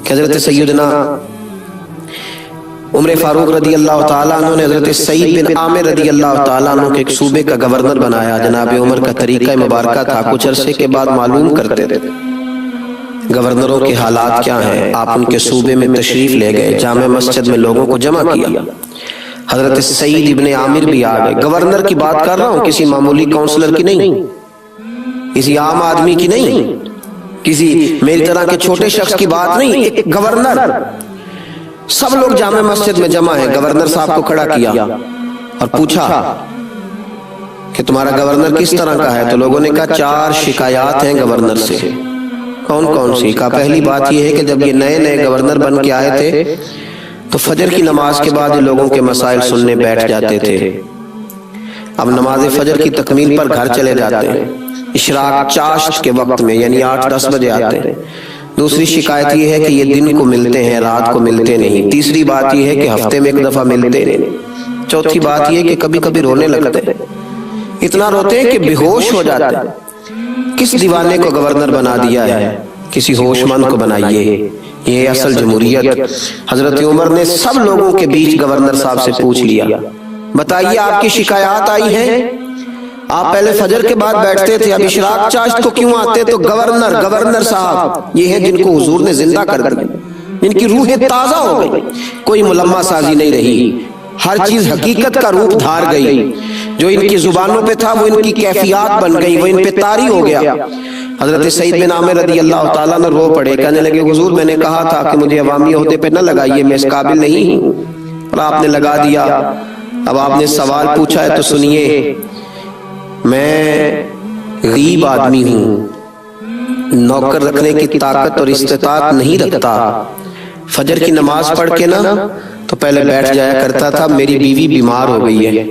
کہ حضرت سیدنا عمر فاروق رضی اللہ تعالیٰ عنہ نے حضرت سعید بن عامر رضی اللہ تعالیٰ عنہ کے ایک صوبے کا گورنر بنایا. جناب عمر کا طریقہ مبارکہ تھا کچھ عرصے کے بعد معلوم کرتے تھے گورنروں کے حالات کیا ہیں. آپ ان کے صوبے میں تشریف لے گئے, جامع مسجد میں لوگوں کو جمع کیا. حضرت سعید ابن عامر بھی آ گئے. گورنر کی بات کر رہا ہوں, کسی معمولی کونسلر کی نہیں, کسی عام آدمی کی نہیں, کسی میری طرح کے چھوٹے شخص کی بات نہیں, ایک گورنر. سب لوگ جامع مسجد میں جمع ہیں. گورنر صاحب کو کھڑا کیا اور پوچھا کہ تمہارا گورنر کس طرح کا ہے؟ تو لوگوں نے کہا 4 شکایات ہیں گورنر سے. کون کون سی؟ کہا پہلی بات یہ ہے کہ جب یہ نئے گورنر بن کے آئے تھے تو فجر کی نماز کے بعد لوگوں کے مسائل سننے بیٹھ جاتے تھے. اب نماز فجر کی تکمیل پر گھر چلے جاتے ہیں, اشراق چاشت کے وقت میں یعنی 8-10 بجے آتے ہیں. دوسری شکایت یہ ہے کہ یہ دن کو ملتے ہیں, رات کو ملتے نہیں. تیسری بات یہ ہے کہ ہفتے میں ایک دفعہ ملتے نہیں. چوتھی بات یہ ہے کہ کبھی کبھی رونے لگتے ہیں, اتنا روتے ہیں کہ بے ہوش ہو جاتے ہیں. کس دیوانے کو گورنر بنا دیا ہے؟ کسی ہوش مند کو بنائیے. یہ اصل جمہوریت. حضرت عمر نے سب لوگوں کے بیچ گورنر صاحب سے پوچھ لیا, بتائیے آپ کی شکایات آئی ہیں. آپ پہلے فجر کے بعد بیٹھتے تھے, اب اشراق چاشت کو کیوں آتے؟ تو گورنر صاحب یہ ہیں جن کو حضور نے زندہ کر دیا, جن کی روحیں تازہ ہو گئی, کوئی ملمہ سازی نہیں رہی, ہر چیز حقیقت کا روپ دھار گئی. جو ان کی زبانوں پہ تھا وہ ان کی کیفیات بن گئی, وہ ان پہ طاری ہو گیا. حضرت سعید بن عامر رضی اللہ تعالیٰ نے رو پڑے, کہنے لگے حضور میں نے کہا تھا کہ مجھے عوامی عہدے پہ نہ لگائیے, میں اس قابل نہیں ہوں, اور آپ نے لگا دیا. اب آپ نے سوال پوچھا ہے تو سنیے. میں غریب آدمی ہوں, نوکر رکھنے کی طاقت اور استطاعت نہیں رکھتا. فجر کی نماز پڑھ کے نا تو پہلے بیٹھ جایا کرتا تھا. میری بیوی بیمار ہو گئی ہے,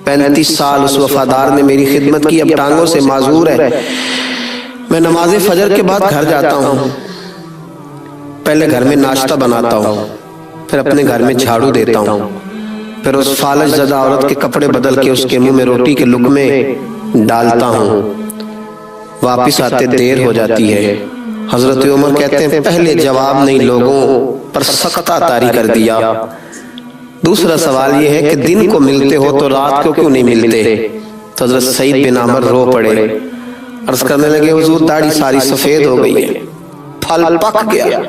35 سال اس وفادار نے میری خدمت کی, اب ٹانگوں سے معذور ہے. میں نماز فجر کے بعد گھر جاتا ہوں, پہلے گھر میں ناشتہ بناتا ہوں, پھر اپنے گھر میں جھاڑو دیتا ہوں, پھر اس فالج زدہ عورت کے کپڑے بدل کے اس کے منہ میں روٹی کے لقمے ڈالتا ہوں. واپس آتے دیر ہو جاتی ہے. حضرت عمر کہتے ہیں پہلے جواب نہیں, لوگوں پر سختہ طاری کر دیا. دوسرا سوال یہ ہے کہ دن کو ملتے ہو تو رات کو کیوں نہیں ملتے؟ تو حضرت سعید بن عامر رو پڑے, عرض کرنے لگے حضور داڑھی ساری سفید ہو گئی ہے, پھل پک گیا,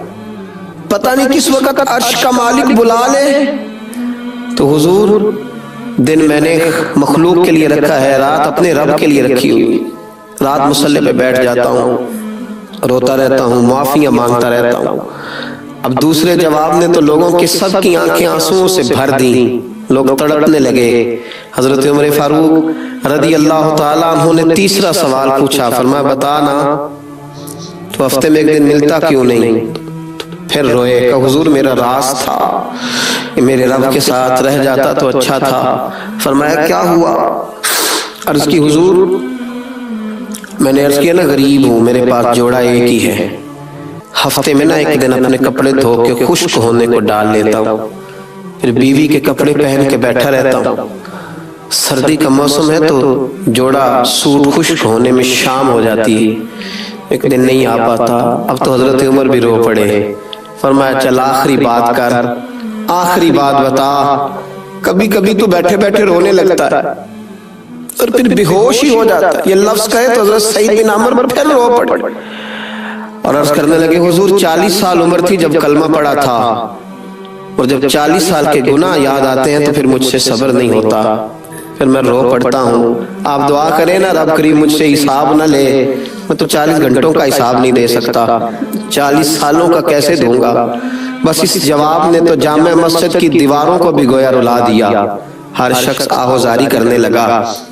پتہ نہیں کس وقت عرش کا مالک بلا لے. تو حضور دن میں نے مخلوق کے لیے رکھا ہے, رات اپنے رب کے لیے رکھی ہوئی. رات مصلی پہ بیٹھ جاتا ہوں, روتا رہتا ہوں, معافیاں مانگتا رہتا ہوں. اب دوسرے جواب نے تو لوگوں کی سب کی آنکھیں آنسوؤں سے بھر دیں, لوگ تڑپنے لگے. حضرت عمر فاروق رضی اللہ تعالیٰ عنہ نے تیسرا سوال پوچھا, فرمایا بتا نا تو ہفتے میں ایک دن ملتا کیوں نہیں؟ پھر روئے, کہ حضور میرا راز تھا, میرے رب کے ساتھ رہ جاتا تو اچھا تھا. فرمایا کیا ہوا؟ عرض کی حضور میں نے عرض کیا نا غریب ہوں, میرے پاس جوڑا ایک ہی ہے, ہفتے میں نا ایک دن اپنے کپڑے دھو کے خشک ہونے کو ڈال لیتا ہوں, پھر بیوی کے کپڑے پہن کے بیٹھا رہتا ہوں. سردی کا موسم ہے تو جوڑا سوٹ خشک ہونے میں شام ہو جاتی ہے, ایک دن نہیں آ پاتا. اب تو حضرت عمر بھی رو پڑے. فرمایا چل آخری بات کر, آخری بات بتا. کبھی کبھی تو بیٹھے بیٹھے رونے لگتا ہے اور پھر بے ہوش ہی ہو جاتا ہے. یہ لفظ کہے تو حضرت سعید بن عامر پھر رو پڑے اور عرض کرنے لگے حضور 40 سال عمر تھی جب کلمہ پڑھا تھا, اور جب 40 سال کے گناہ یاد آتے ہیں تو پھر مجھ سے صبر نہیں ہوتا, پھر میں رو پڑتا ہوں. آپ دعا کریں نا رب کریم مجھ سے حساب نہ لے, میں تو 40 گھنٹوں کا حساب نہیں دے سکتا, 40 سالوں کا کیسے دوں گا. بس اس جواب نے تو جامع مسجد کی دیواروں کو بھی گویا رلا دیا. ہر شخص آہوزاری کرنے لگا,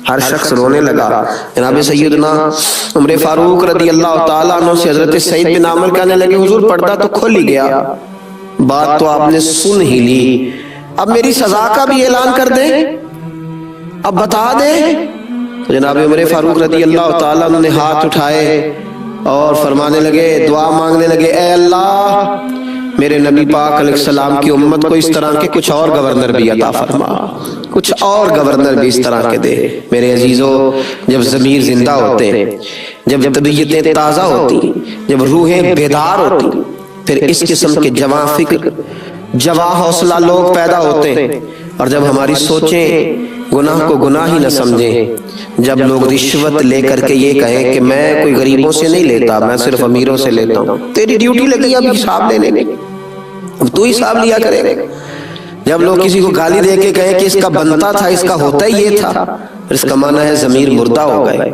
ہر شخص رونے لگا. جناب سیدنا عمر فاروق رضی اللہ تعالیٰ عنہ سے حضرت سعید بن عامر کہنے لگے حضور پردہ تو کھل ہی گیا, بات تو آپ نے سن ہی لی, اب میری سزا کا بھی اعلان کر دیں, اب بتا دیں. تو جناب عمر فاروق رضی اللہ تعالیٰ عنہ نے ہاتھ اٹھائے اور فرمانے لگے, دعا مانگنے لگے, اے اللہ میرے نبی پاک علیہ السلام کی امت کو اس طرح کے کچھ اور گورنر بھی عطا فرما, کچھ اور گورنر بھی اس طرح کے دے۔ میرے عزیزوں، جب ضمیر زندہ ہوتے ہیں، جب طبیعتیں تازہ ہوتی، جب روحیں بیدار ہوتی، پھر اس قسم کے جواں فکر، جواں حوصلہ لوگ پیدا ہوتے ہیں۔ اور جب ہماری سوچیں گناہ کو گناہ ہی نہ سمجھیں، جب لوگ رشوت لے کر کے یہ کہیں کہ میں کوئی غریبوں سے نہیں لیتا، میں صرف امیروں سے لیتا ہوں، تیری ڈیوٹی لگی اب حساب لینے کی، اب تو حساب لیا کرے گا۔ جب لوگ کسی کو گالی دے کے کہیں کہ اس کا بنتا تھا، اس کا ہوتا ہی یہ تھا، اس کا معنی ہے ضمیر مردہ ہو گئے۔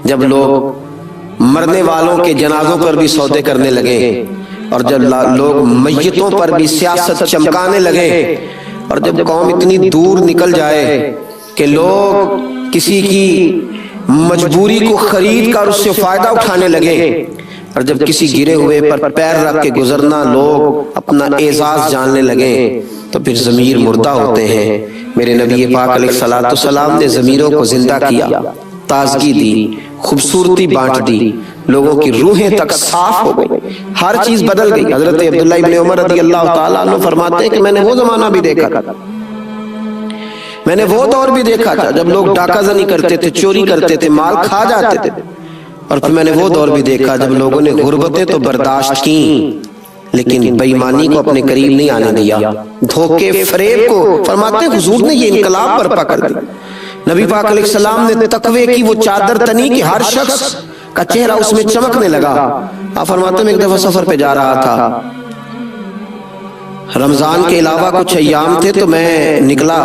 جب لوگ مرنے والوں کے جنازوں پر بھی سودے کرنے لگے، اور جب لوگ میتوں پر بھی سیاست چمکانے لگے، اور جب قوم اتنی دور نکل جائے کہ لوگ کسی کی مجبوری کو خرید کر اس سے فائدہ اٹھانے لگے، اور جب کسی گرے ہوئے پر پیر رکھ کے گزرنا لوگ اپنا اعزاز جاننے لگے، تو پھر ضمیر مردہ ہوتے ہیں۔ میرے نبی پاک علیہ الصلوۃ والسلام نے ضمیروں کو زندہ کیا، تازگی دی، خوبصورتی بانٹ دی، لوگوں کی روحیں تک صاف ہو گئی، ہر چیز بدل گئی۔ حضرت عبداللہ ابن عمر رضی اللہ تعالیٰ عنہ فرماتے ہیں کہ میں نے وہ زمانہ بھی دیکھا تھا، میں نے وہ دور بھی دیکھا تھا جب لوگ ڈاکہ زنی کرتے تھے، چوری کرتے تھے، مال کھا جاتے تھے، اور پھر میں نے وہ دور بھی دیکھا جب لوگوں نے غربتیں تو برداشت کی، لیکن بے ایمانی کو اپنے قریب نہیں آنے دیا، دھوکے فریب کو۔ فرماتے ہیں حضور نے یہ انقلاب برپا کر دی۔ نبی پاک علیہ السلام نے تقوی کی وہ چادر تنی کہ ہر شخص کا چہرہ اس میں چمکنے لگا۔ آپ فرماتے ہیں میں ایک دفعہ سفر پہ جا رہا تھا، رمضان کے علاوہ کچھ ایام تھے، تو میں نکلا،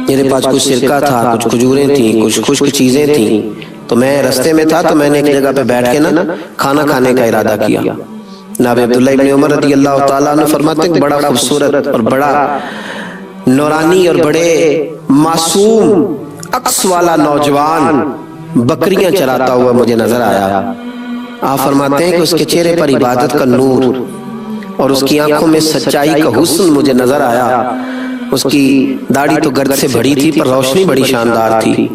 میرے پاس کچھ سرکہ تھا، کچھ کھجوریں تھیں، کچھ خشک چیزیں تھیں، تو میں رستے میں تھا، تو میں نے ایک جگہ پہ بیٹھ کے کھانا کھانے کا ارادہ کیا۔ جناب عبداللہ ابن عمر رضی اللہ تعالیٰ عنہ فرماتے ہیں بڑا خوبصورت اور بڑا نورانی اور بڑے معصوم عکس والا نوجوان بکریاں چراتا ہوا مجھے نظر آیا۔ آپ فرماتے ہیں کہ اس کے چہرے پر عبادت کا نور اور اس کی آنکھوں میں سچائی کا حسن مجھے نظر آیا۔ اس کی داڑھی تو گرد سے بڑی تھی پر روشنی بڑی شاندار تھی۔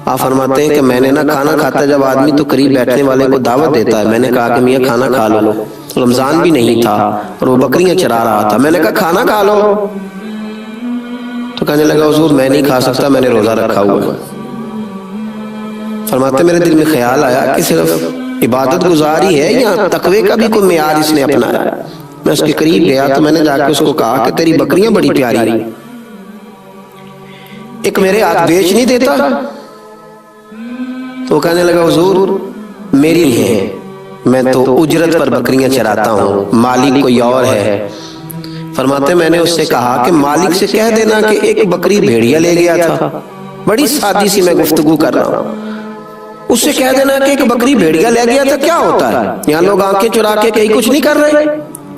آپ فرماتے ہیں کہ میں نے کھانا کھاتا جب آدمی تو قریب بیٹھنے والے کو دعوت دیتا ہے، میں نے کہا کہ میاں کھانا کھا لو، رمضان بھی نہیں تھا اور وہ بکریاں چرا رہا تھا، میں نے کہا کھانا کھا لو، تو کہنے لگا حضور میں نہیں کھا سکتا، میں نے روزہ رکھا ہوا ہے۔ فرماتے میرے دل میں خیال آیا کہ صرف عبادت گزاری ہے یا تقوی کا بھی کوئی معیار اس نے اپنایا۔ میں اس کے قریب گیا تو میں نے جا کے اس کو کہا کہ تیری بکریاں بڑی پیاری، ایک میرے ہاتھ بیچ نہیں دیتا؟ تو کہنے لگا حضور میری ہے، میں تو اجرت پر بکریاں چراتا ہوں، مالک کوئی اور ہے۔ فرماتے میں نے اس سے کہا کہ مالک سے کہہ دینا کہ ایک بکری بھیڑیا لے گیا تھا، بڑی سادی سی میں گفتگو کر رہا ہوں، اس سے کہہ دینا کہ ایک بکری بھیڑیا لے گیا تھا، کیا ہوتا ہے؟ یہاں لوگ آنکھیں چرا کے کہیں کچھ نہیں کر رہے،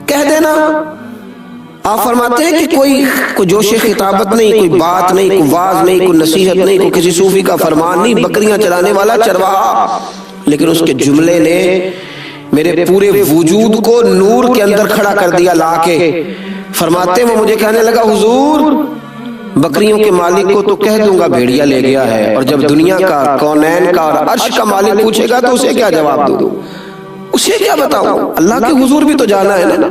کہہ دینا۔ آپ فرماتے ہیں کہ کوئی جوش خطابت نہیں، کوئی بات نہیں، کوئی واز نہیں، کوئی نصیحت نہیں، کوئی کسی صوفی کا فرمان نہیں، بکریاں چرانے والا چرواہا، لیکن اس کے جملے نے میرے پورے وجود کو نور کے اندر کھڑا کر دیا لا کے۔ فرماتے وہ مجھے کہنے لگا حضور بکریوں کے مالک کو تو کہہ دوں گا بھیڑیا لے گیا ہے، اور جب دنیا کا، کونین کا اور عرش کا مالک پوچھے گا تو اسے کیا جواب دوں، اسے کیا بتاؤں؟ اللہ کے حضور بھی تو جانا ہے نا۔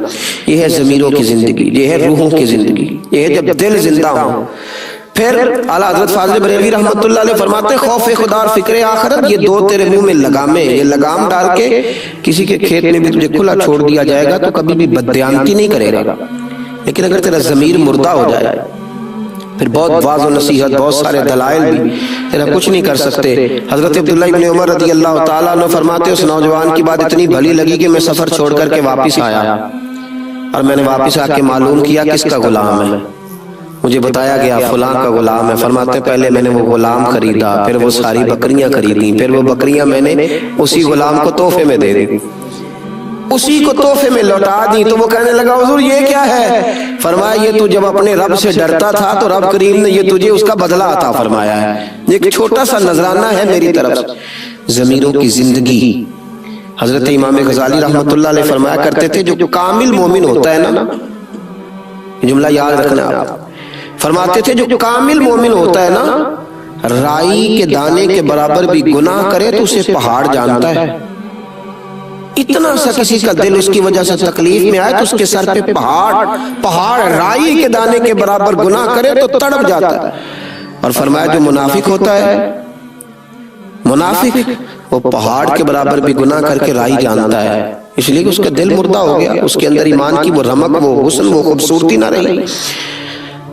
یہ ہے ضمیروں کی زندگی، یہ ہے روحوں کی زندگی، یہ ہے جب دل زندہ ہوں۔ پھر اعلیٰ حضرت فاضل بریلوی رحمۃ اللہ علیہ فرماتے ہیں خوف خدا اور فکر آخرت یہ دو تیرے منہ میں لگامیں، یہ لگام ڈال کے کسی کے کھیت میں بھی تجھے کھلا چھوڑ دیا جائے گا تو کبھی بھی بددیانتی نہیں کرے گا، لیکن اگر تیرا ضمیر مردہ ہو جائے پھر بہت واضح و نصیحت، بہت سارے دلائل بھی تیرا کچھ نہیں کر سکتے۔ حضرت عبداللہ ابن عمر رضی اللہ تعالیٰ عنہ فرماتے اس نوجوان کی بات اتنی بھلی لگی کہ میں سفر چھوڑ کر کے واپس آیا، اور میں نے واپس آ کے معلوم کیا کس کا غلام ہے۔ مجھے بتایا گیا فلاں کا غلام ہے۔ فرماتے پہلے میں نے وہ غلام خریدا، پھر وہ ساری بکریاں خریدیں، پھر وہ بکریاں میں نے اسی غلام کو تحفے میں دے دی، اسی کو تحفے میں لوٹا دی۔ تو وہ کہنے لگا حضور یہ کیا ہے؟ فرمایا یہ تو جب اپنے رب سے ڈرتا تھا تو رب کریم نے یہ تجھے اس کا بدلہ عطا فرمایا ہے، ایک چھوٹا سا نذرانہ ہے میری طرف سے۔ ضمیروں کی زندگی، حضرت امام غزالی رحمۃ اللہ علیہ فرمایا کرتے تھے جو کامل مومن ہوتا ہے نا، جملہ یاد رکھنا آپ، فرماتے تھے جو کامل مومن ہوتا ہے نا، رائی کے دانے کے برابر بھی گناہ کرے تو اسے پہاڑ جانتا ہے۔ اتنا سا کسی کا دل اس کی وجہ سے تکلیف میں آئے تو اس کے سر پہ پہاڑ رائی کے دانے کے برابر گناہ کرے تو تڑپ جاتا ہے. اور فرمایا جو منافق ہوتا ہے، منافق وہ پہاڑ کے برابر بھی گناہ کر کے رائی جانتا ہے، اس لیے کہ اس کا دل مردہ ہو گیا، اس کے اندر ایمان کی وہ رمق، وہ حسن، وہ خوبصورتی نہ رہی.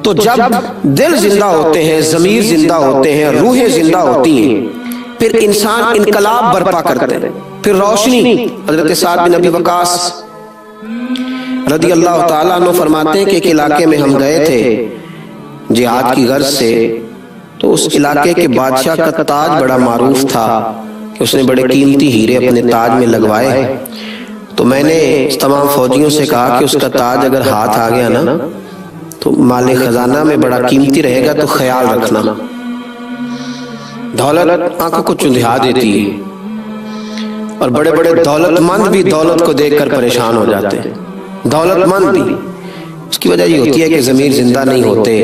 تو جب دل زندہ ہوتے ہیں، ضمیر زندہ ہوتے ہیں، روحیں زندہ ہوتی ہیں، پھر انسان انقلاب برپا کرتے ہیں، پھر روشنی. حضرت سعد بن ابی وقاص رضی اللہ تعالیٰ عنہ فرماتے ہیں کہ ایک علاقے میں ہم گئے تھے جہاد کی غرض سے، تو اس علاقے کے بادشاہ کا تاج بڑا معروف تھا کہ اس نے بڑے قیمتی ہیرے اپنے تاج میں لگوائے. تو میں نے تمام فوجیوں سے کہا کہ اس کا تاج اگر ہاتھ آ گیا نا تو مال خزانہ میں بڑا قیمتی رہے گا، تو خیال رکھنا. دولت آنکھوں کو چندھا دیتی ہے، اور بڑے بڑے دولت مند بھی دولت کو دیکھ کر پریشان ہو جاتے ہیں. دولت مند بھی، اس کی وجہ یہ ہوتی ہے کہ ضمیر زندہ نہیں ہوتے،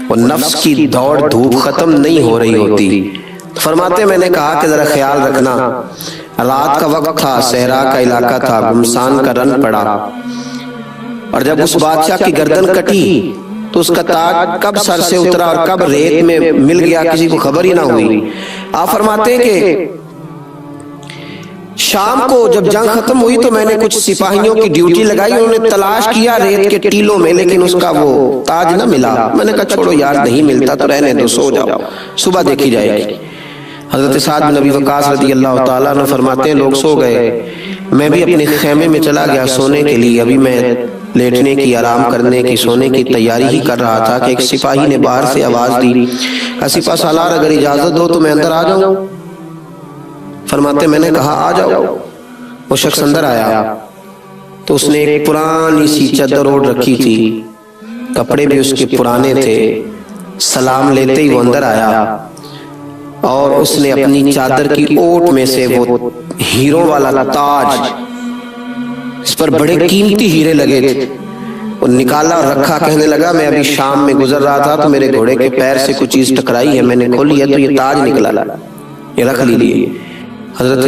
وہ نفس کی دوڑ دھوپ ختم نہیں ہو رہی ہوتی. فرماتے میں نے کہا کہ ذرا خیال رکھنا. رات کا وقت تھا، صحرا کا علاقہ تھا، گمسان کا رن پڑا، اور جب اس بادشاہ کی گردن کٹی تو اس کا تاج کب سر سے اترا اور کب ریت میں مل گیا کسی کو خبر ہی نہ ہوئی. آپ فرماتے ہیں کہ شام کو جب جنگ ختم ہوئی تو میں نے کچھ سپاہیوں کی ڈیوٹی لگائی، انہوں نے تلاش کیا ریت کے ٹیلوں میں، لیکن اس کا وہ تاج نہ ملا. میں نے کہا چھوڑو یار، نہیں ملتا تو رہنے دو، سو جاؤ، صبح دیکھی جائے گی. حضرت سعد بن ابی وقاص رضی اللہ تعالیٰ عنہ فرماتے ہیں لوگ سو گئے، میں بھی اپنے خیمے میں چلا گیا سونے کے لیے. ابھی میں لیٹنے کی، آرام کرنے کی، سونے کی تیاری ہی کر رہا تھا کہ ایک سپاہی نے باہر سے آواز دی، سپاہ سالار اگر اجازت ہو تو میں اندر آ جاؤں. فرماتے میں نے کہا آ جاؤ. وہ شخص اندر آیا تو اس نے ایک پرانی سی چادر اوڑھ رکھی تھی، کپڑے بھی اس کے پرانے تھے. سلام لیتے ہی وہ اندر آیا اور اس نے اپنی چادر کی اوٹ میں سے وہ ہیروں والا تاج، اس پر بڑے قیمتی ہیرے لگے تھے، وہ نکالا اور رکھا. کہنے لگا میں ابھی شام میں گزر رہا تھا تو میرے گھوڑے کے پیر سے کچھ چیز ٹکرائی ہے، میں نے کھولی ہے تو یہ تاج نکلا، یہ رکھ لیجیے. حضرت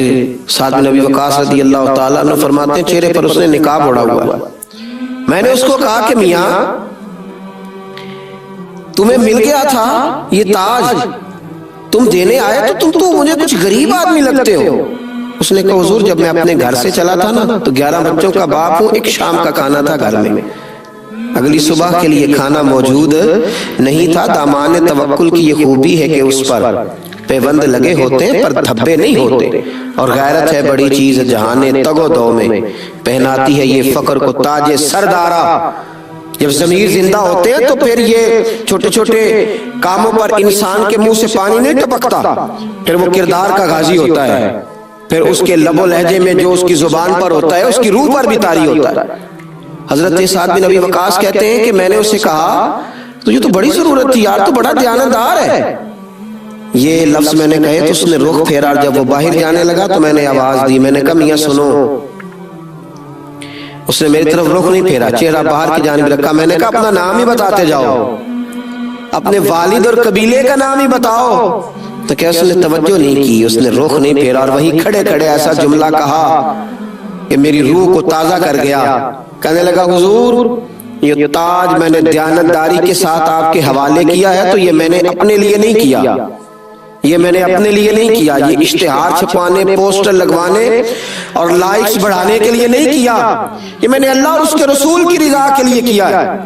سعد بن ابی وقاص رضی اللہ تعالیٰ عنہ فرماتے ہیں چہرے پر اس نے نقاب اوڑھا ہوا. میں نے اس کو کہا کہ میاں تمہیں مل گیا تھا یہ تاج، تم دینے آئے تو تم تو مجھے کچھ غریب آدمی لگتے ہو. اس نے کہا حضور جب میں اپنے گھر سے چلا تھا نا تو 11 بچوں کا باپ ہوں، ایک شام کا کھانا تھا گھر میں، اگلی صبح کے لیے کھانا موجود نہیں تھا. دامان توکل کی یہ خوبی ہے کہ اس پر پیوند لگے ہوتے ہیں پر دھبے نہیں ہوتے، اور غیرت ہے بڑی چیز جہاں تگ و دو میں پہناتی ہے یہ فقر کو تاج سردارا. جب ضمیر زندہ ہوتے ہیں تو پھر یہ چھوٹے چھوٹے کاموں پر انسان کے منہ سے پانی نہیں ٹپکتا، پھر وہ کردار کا غازی ہوتا ہے، پھر اس کے لب و لہجے میں جو اس کی زبان پر ہوتا ہے اس کی روح پر بھی طاری ہوتا ہے. حضرت سعد بن ابی وقاص کہتے ہیں کہ میں نے اسے کہا تجھے تو بڑی ضرورت تھی یار، تو بڑا دیانتدار ہے. یہ لفظ میں نے کہے تو اس نے رخ پھیرا، جب وہ باہر جانے لگا تو میں نے آواز دی. میں نے کہا میاں سنو. اس نے میری طرف رخ نہیں پھیرا، چہرہ باہر کی جانب رکھا. میں نے کہا اپنا نام ہی بتاتے جاؤ، اپنے والد اور قبیلے کا نام ہی بتاؤ. تو کیا اس نے توجہ نہیں کی، اس نے رخ نہیں پھیرا، اور وہی کھڑے کھڑے ایسا جملہ کہا کہ میری روح کو تازہ کر گیا. کہنے لگا حضور یہ تاج میں نے دیانتداری کے ساتھ آپ کے حوالے کیا ہے، تو یہ میں نے اپنے لیے نہیں کیا، یہ میں نے اپنے لیے نہیں کیا، یہ اشتہار چھپانے، پوسٹر لگوانے اور لائکس بڑھانے کے لیے نہیں کیا، یہ میں نے اللہ اور اس کے رسول کی رضا کے لیے کیا ہے.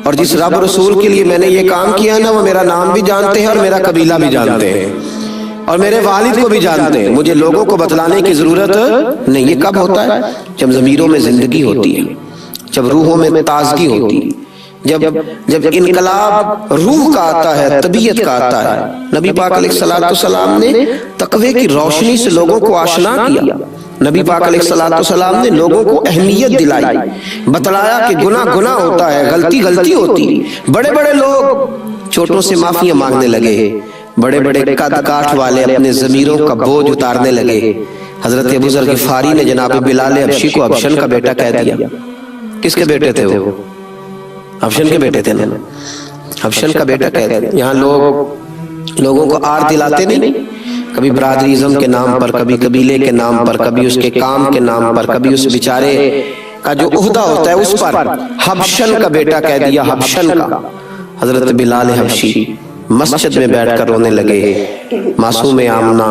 اور جس رب رسول کے لیے میں نے یہ کام کیا نا وہ میرا نام بھی جانتے ہیں اور میرا قبیلہ بھی جانتے ہیں اور میرے والد کو بھی جانتے ہیں. مجھے لوگوں کو بتلانے کی ضرورت نہیں. یہ کب ہوتا ہے؟ جب ضمیروں میں زندگی ہوتی ہے، جب روحوں میں تازگی ہوتی ہے، جب انقلاب روح کا آتا ہے، طبیعت کا آتا ہے. نبی پاک علیہ الصلوۃ والسلام نے تقوی کی روشنی سے لوگوں کو آشنا کیا. نبی پاک علیہ الصلوۃ والسلام نے لوگوں کو اہمیت دلائی، بتلایا کہ گناہ گناہ ہوتا ہے، غلطی غلطی ہوتی. بڑے بڑے لوگ چھوٹوں سے معافیاں مانگنے لگے، بڑے بڑے قد کاٹ والے اپنے ضمیروں کا بوجھ اتارنے لگے. حضرت ابو ذر غفاری نے جناب بلال حبشی کو حبشن کا بیٹا کہہ دیا. کس کے بیٹے تھے وہ؟ حبشن کے بیٹے تھے نا، حبشن کا بیٹا کہہ دیا. یہاں لوگوں کو آر دلاتے نہیں، کبھی برادریزم کے نام پر، کبھی قبیلے کے نام پر، کبھی اس کے کام کے نام پر، کبھی اس بیچارے کا جو عہدہ ہوتا ہے اس پر حبشن کا بیٹا کہہ دیا، حبشن کا۔ حضرت بلال حبشی مسجد میں بیٹھ کر رونے لگے۔ معصوم آمنہ،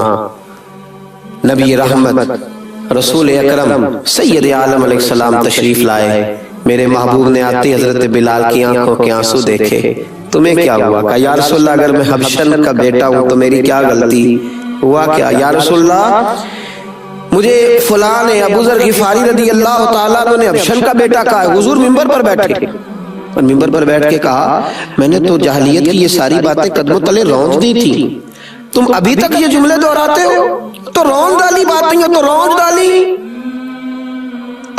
نبی رحمت، رسول اکرم سید عالم علیہ السلام تشریف لائے۔ میرے محبوب نے آتے حضرت بلال کی آنکھوں کے آنسو دیکھے۔ تمہیں کیا ہوا؟ کہا یا رسول اللہ اگر میں حبشن کا بیٹا ہوں تو میری کیا غلطی؟ ہوا کیا؟ یا رسول اللہ مجھے فلاں نے ابو ذر غفاری رضی اللہ تعالیٰ عنہ نے حبشن کا بیٹا کہا ہے۔ حضور منبر پر بیٹھے اور منبر پر بیٹھ کے کہا میں نے تو جاہلیت کی یہ ساری باتیں قدموں تلے رونج دی تھی، تم ابھی تک یہ جملے دہراتے ہو؟ تو رونج ڈالی باتیں ہیں تو رونج ڈالی،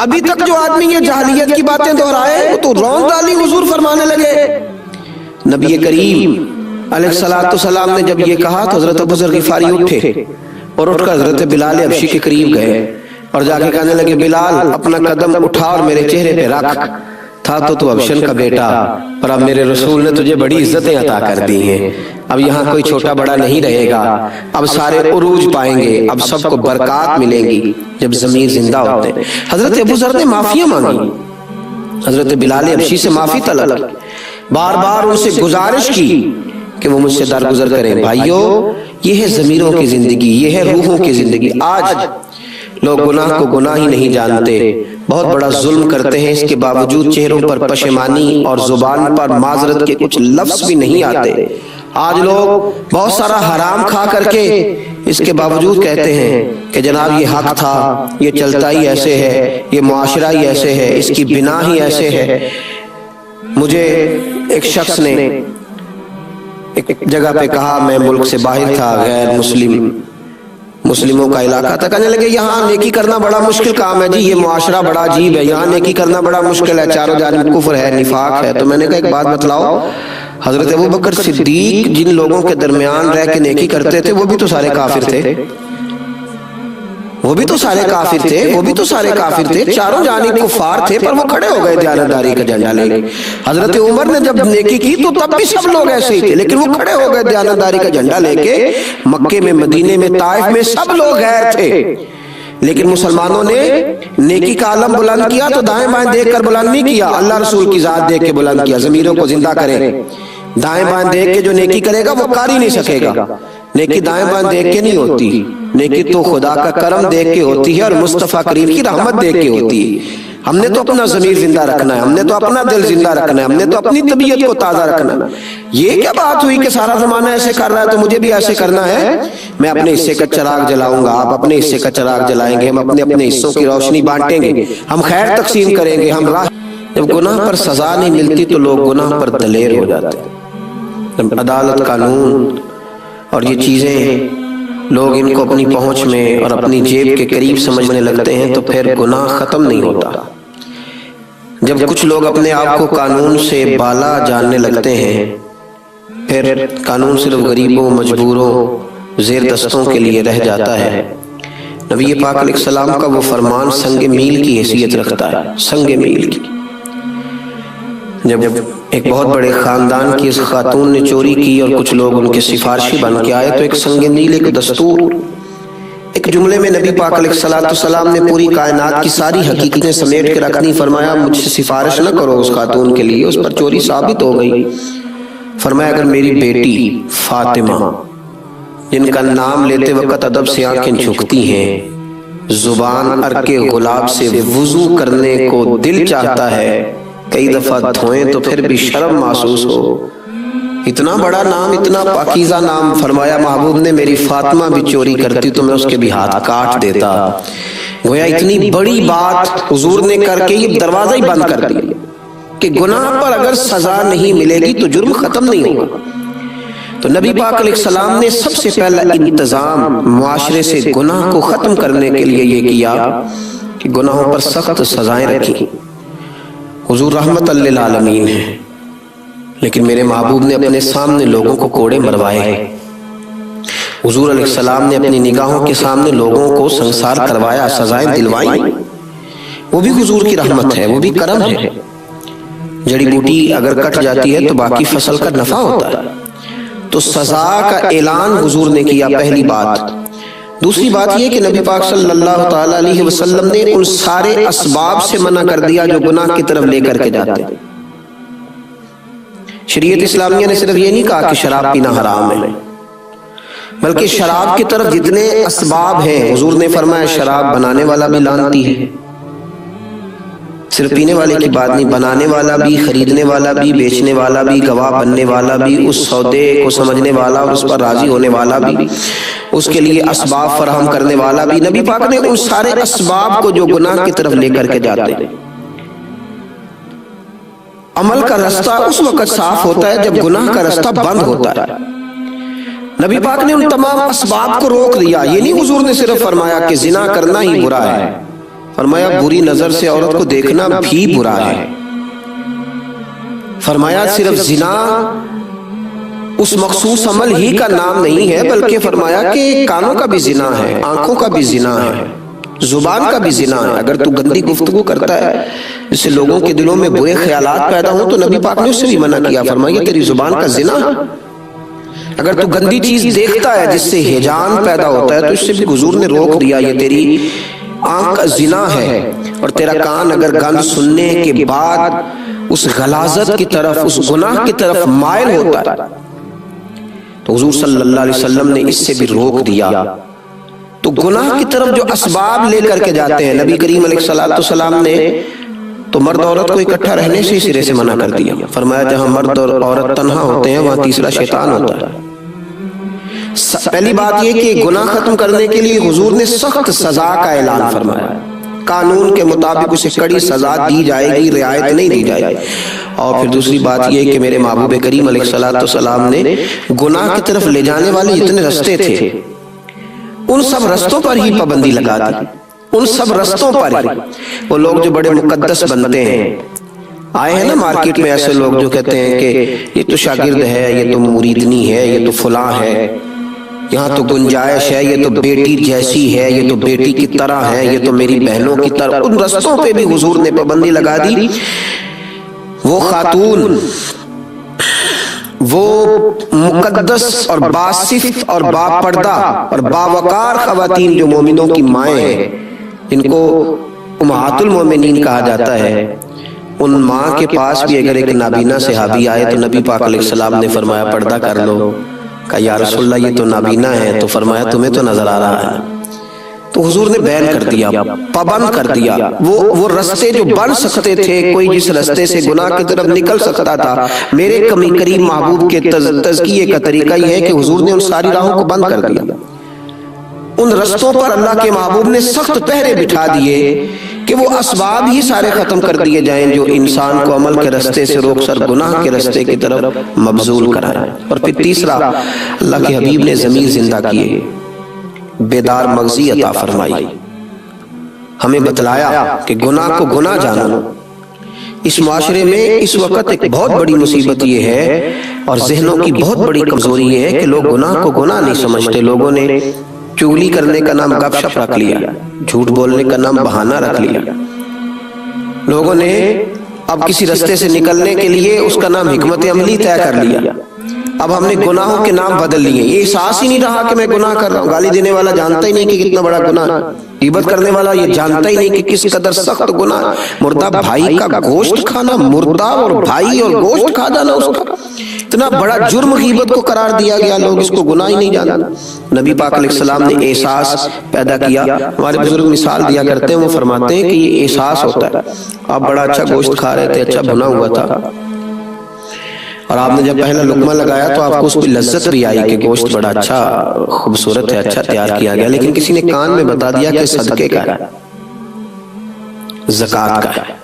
ابھی تک جو آدمی یہ جاہلیت کی باتیں دہرائے وہ تو رونج ڈالی۔ حضور فرمانے لگے۔ نبی کریم علیہ السلام نے جب یہ کہا تو حضرت ابو ذر غفاری اٹھے اور اٹھ کر حضرت بلال حبشی کے قریب گئے اور جا کے کہنے لگے بلال اپنا قدم اٹھا اور میرے چہرے پہ رکھ، تھا تو حبشن کا بیٹا اور اب میرے رسول نے تجھے بڑی عزتیں عطا کر دی ہیں، اب یہاں کوئی چھوٹا بڑا نہیں رہے گا، اب سارے عروج پائیں گے، اب سب کو برکات ملیں گی جب ضمیر زندہ ہوتے ہیں۔ حضرت ابو ذر نے معافیاں مانگی، حضرت بلال حبشی سے معافی طلب کی، بار بار ان سے گزارش کی کہ وہ مجھ سے درگزر کریں۔ بھائیو یہ ہے ضمیروں کی زندگی، یہ ہے روحوں کی زندگی۔ آج لوگ گناہ کو گناہ ہی نہیں جانتے، بہت بڑا ظلم کرتے ہیں، اس کے باوجود چہروں پر پشیمانی اور زبان پر معذرت کے کچھ لفظ بھی نہیں آتے۔ آج لوگ بہت سارا حرام کھا کر کے اس کے باوجود کہتے ہیں کہ جناب یہ حق تھا، یہ چلتا ہی ایسے ہے، یہ معاشرہ ہی ایسے ہے، اس کی بنا ہی ایسے ہے۔ مجھے ایک شخص نے ایک جگہ پہ کہا، میں ملک سے باہر تھا، غیر مسلموں کا علاقہ تھا، کہنے لگے یہاں نیکی کرنا بڑا مشکل کام ہے جی، یہ معاشرہ بڑا عجیب ہے، یہاں نیکی کرنا بڑا مشکل ہے، چاروں جانب کفر ہے، نفاق ہے۔ تو میں نے کہا ایک بات بتلاؤ، حضرت ابوبکر صدیق جن لوگوں کے درمیان رہ کے نیکی کرتے تھے وہ بھی تو سارے کافر تھے، وہ بھی تو سارے کافر تھے، وہ بھی تو سارے کافر تھے، چاروں جانب کفار تھے، پر وہ کھڑے ہو گئے دیانتداری کا جھنڈا لے کے۔ حضرت عمر نے جب نیکی کی تو تب بھی سب لوگ ایسے ہی تھے، لیکن وہ کھڑے ہو گئے دیانتداری کا جھنڈا لے کے۔ مکے میں، مدینے میں، طائف میں سب لوگ غیر تھے، لیکن مسلمانوں نے نیکی کا علم بلند کیا تو دائیں بائیں دیکھ کر بلند نہیں کیا، اللہ رسول کی ذات دیکھ کے بلند کیا۔ ضمیروں کو زندہ کریں، دائیں بائیں دیکھ کے جو نیکی کرے گا وہ کر ہی نہیں سکے گا۔ نیکی دائیں بائیں دیکھ کے نہیں ہوتی، نیکی تو خدا کا کرم دیکھ کے ہوتی ہے اور مصطفیٰ کریم کی رحمت دیکھ کے ہوتی ہے۔ ہم نے تو اپنا ضمیر زندہ رکھنا ہے، ہم نے تو اپنا دل زندہ رکھنا ہے، ہم نے تو اپنی طبیعت کو تازہ رکھنا ہے۔ یہ کیا بات ہوئی کہ سارا زمانہ ایسے کر رہا ہے تو مجھے بھی ایسے کرنا ہے؟ میں اپنے حصے کا چراغ جلاؤں گا، آپ اپنے حصے کا چراغ جلائیں گے، ہم اپنے اپنے حصوں کی روشنی بانٹیں گے، ہم خیر تقسیم کریں گے، ہم راہ۔ جب گناہ پر سزا نہیں ملتی تو لوگ گناہ پر دلیر ہو جاتے ہیں۔ عدالت، قانون اور یہ چیزیں لوگ ان کو اپنی پہنچ میں اور اپنی جیب کے قریب سمجھنے لگتے ہیں تو پھر گناہ ختم نہیں ہوتا۔ جب کچھ لوگ اپنے آپ کو قانون سے بالا جاننے لگتے ہیں پھر قانون صرف غریبوں، مجبوروں، زیر دستوں کے لیے رہ جاتا ہے۔ نبی پاک علیہ السلام کا وہ فرمان سنگ میل کی حیثیت رکھتا ہے، سنگ میل کی۔ جب ایک بہت بڑے خاندان کی اس خاتون نے چوری کی اور کچھ لوگ ان کے سفارشی بن کے آئے تو ایک سنگ میل، ایک دستور، ایک جملے میں نبی پاک علیہ السلام نے پوری کائنات کی ساری حقیقتیں سمیٹ کے رکھنی۔ فرمایا مجھ سے سفارش نہ کرو اس خاتون کے لیے، اس پر چوری ثابت ہو گئی۔ فرمایا اگر میری بیٹی فاطمہ جن کا نام لیتے وقت ادب سے آنکھیں جھکتی ہیں، زبان عرق گلاب سے وضو کرنے کو دل چاہتا ہے، کئی دفعہ دھوئیں تو پھر بھی شرم محسوس ہو، اتنا بڑا نام، اتنا پاکیزہ نام۔ فرمایا محبوب نے میری فاطمہ بھی چوری کرتی تو میں اس کے بھی ہاتھ کاٹ دیتا۔ گویا اتنی بڑی بات حضور نے کر کے یہ دروازہ ہی بند کر دیا کہ گناہ پر اگر سزا نہیں ملے گی تو جرم ختم نہیں ہوگا۔ تو نبی پاک علیہ السلام نے سب سے پہلا انتظام معاشرے سے گناہ کو ختم کرنے کے لیے یہ کیا کہ گناہوں پر سخت سزائیں رکھی۔ حضور رحمت للعالمین ہے، لیکن میرے محبوب نے اپنے سامنے لوگوں کو کوڑے مروائے۔ حضور علیہ السلام نے اپنی نگاہوں کے سامنے لوگوں کو سنسار کروایا، سزائیں دلوائیں۔ وہ بھی حضور کی رحمت ہے، وہ بھی کرم ہے۔ جڑی بوٹی اگر کٹ جاتی ہے تو باقی فصل کا نفع ہوتا ہے۔ تو سزا کا اعلان حضور نے کیا، پہلی بات۔ دوسری بات یہ کہ نبی پاک صلی اللہ تعالی علیہ وسلم نے ان سارے اسباب سے منع کر دیا جو گناہ کی طرف لے کر کے جاتے ہیں۔ شریعت اسلامیہ نے صرف یہ نہیں کہا کہ شراب پینا حرام ہے، بلکہ شراب کی طرف جتنے اسباب ہیں حضور نے فرمایا شراب بنانے والا بھی لعنتی ہے۔ صرف پینے والے کی بات نہیں، بنانے والا بھی، خریدنے والا بھی، بیچنے والا بھی، گواہ بننے والا بھی، اس سودے کو سمجھنے والا اور اس پر راضی ہونے والا بھی، اس کے لیے اسباب فراہم کرنے والا بھی۔ نبی پاک نے ان سارے اسباب کو جو گناہ کی طرف لے کر کے جاتے ہیں، عمل کا رستہ اس وقت صاف ہوتا ہے جب گناہ کا رستہ بند ہوتا ہے۔ نبی پاک نے ان تمام اسباب کو روک دیا۔ یہ نہیں حضور نے صرف فرمایا کہ زنا کرنا ہی برا ہے، فرمایا بری نظر سے عورت کو دیکھنا بھی برا ہے۔ فرمایا صرف زنا اس مخصوص عمل ہی کا نام نہیں ہے، بلکہ فرمایا کہ کانوں کا بھی زنا ہے، آنکھوں کا بھی زنا ہے، زبان کا بھی زنا ہے۔ اگر تو گندی گفتگو کرتا ہے جس سے لوگوں کے دلوں میں برے خیالات پیدا ہوں تو نبی پاک نے اس سے بھی منع کیا، فرمایا تیری زبان کا زنا۔ اگر تو گندی چیز دیکھتا ہے جس سے ہیجان پیدا ہوتا ہے تو اس سے بھی حضور نے روک دیا، یہ تیری آنکھ کا زنا ہے۔ اور تیرا کان اگر گند سننے کے بعد اس غلاظت کی طرف، اس گناہ کی طرف مائل ہوتا ہے تو حضور صلی اللہ علیہ وسلم نے اس سے بھی روک دیا۔ تو گناہ کی طرف جو اسباب لے کر کے جاتے ہیں، نبی کریم علیہ السلام نے تو مرد عورت کو اکٹھا رہنے سے سرے سے منع کر دیا۔ فرمایا جہاں مرد اور عورت تنہا ہوتے ہیں وہاں تیسرا شیطان ہوتا ہے۔ پہلی بات یہ کہ گناہ ختم کرنے کے لیے حضور نے سخت سزا کا اعلان فرمایا، قانون کے مطابق اسے کڑی سزا دی جائے گی، رعایت نہیں دی جائے گی۔ اور پھر دوسری بات یہ کہ میرے محبوب کریم علیہ السلام نے گناہ کی طرف لے جانے والے جتنے رستے تھے ان سب رستوں پر ہی پابندی لگا دی، ان سب رستوں پر ہی۔ وہ لوگ جو بڑے مقدس بنتے ہیں، آئے ہیں نا مارکیٹ میں ایسے لوگ جو کہتے ہیں کہ یہ تو شاگرد ہے، یہ تو مریدنی ہے، یہ تو فلاں ہے، یہاں تو گنجائش ہے، یہ تو بیٹی جیسی ہے، یہ تو بیٹی کی طرح ہے، یہ تو میری بہنوں کی طرح۔ ان رستوں پہ بھی حضور نے پابندی لگا دی۔ وہ خاتون، وہ مقدس اور باصفت اور باپردہ اور باوقار خواتین جو مومنوں کی مائیں ہیں، جن کو امہات المومنین کہا جاتا ہے، ان ماں کے پاس بھی اگر ایک نابینا صحابی آئے تو نبی پاک علیہ السلام نے فرمایا پردہ کر لو۔ کہا یا رسول اللہ یہ تو نابینا ہے، تو فرمایا تمہیں تو نظر آ رہا ہے۔ تو حضور نے بیان کر دیا، پابند کر دیا۔ وہ رستے جو بن سکتے تھے، کوئی جس رستے سے گناہ کی طرف نکل سکتا تھا، میرے کریم محبوب کے تزکیے کا طریقہ یہ ہے کہ حضور نے ان ساری راہوں کو بند کر دیا۔ ان رستوں پر اللہ کے محبوب نے سخت پہرے بٹھا دیے کہ وہ اسباب ہی سارے ختم کر دیے جائیں جو انسان کو عمل کے رستے سے روک کر گناہ کے رستے کی طرف مبذول کرائے۔ اور پھر تیسرا، اللہ کے حبیب نے ضمیر زندہ کیے، بیدار مغزی عطا فرمائی، ہمیں بتلایا کہ گناہ کو گناہ جانو۔ اس معاشرے میں اس وقت ایک بہت بڑی مصیبت یہ ہے اور ذہنوں کی بہت بڑی کمزوری یہ ہے کہ لوگ گناہ کو گناہ نہیں سمجھتے۔ لوگوں نے چغلی کرنے کا نام گپ شپ رکھ لیا، جھوٹ بولنے کا نام بہانہ رکھ لیا۔ لوگوں نے اب کسی رستے سے نکلنے کے لیے اس کا نام حکمت عملی طے کر لیا۔ اب ہم نے گناہوں کے نام بدل لیے، یہ احساس ہی نہیں رہا کہ میں گناہ کر رہا ہوں۔ گالی دینے والا جانتا ہی نہیں کہ کتنا بڑا گناہ، غیبت کرنے والا یہ جانتا ہی نہیں کہ کس قدر سخت گناہ، مردہ بھائی کا گوشت کھانا، مردہ اور بھائی اور گوشت کھا جانا، اس کا اتنا بڑا جرم غیبت کو قرار دیا گیا، لوگ اس کو گناہ ہی نہیں جانتے۔ نبی پاک علیہ السلام نے احساس پیدا کیا۔ ہمارے بزرگ مثال دیا کرتے ہیں، وہ فرماتے ہیں کہ یہ احساس ہوتا ہے، آپ بڑا اچھا گوشت کھا رہے تھے، اچھا بھنا ہوا تھا، اور آپ نے جب پہلا لقمہ لگایا تو آپ کو اس کی لذت بھی آئی کہ گوشت بڑا اچھا خوبصورت ہے، اچھا تیار کیا گیا، لیکن کسی نے کان میں بتا دیا کہ صدقے کا ہے، زکوٰۃ کا ہے۔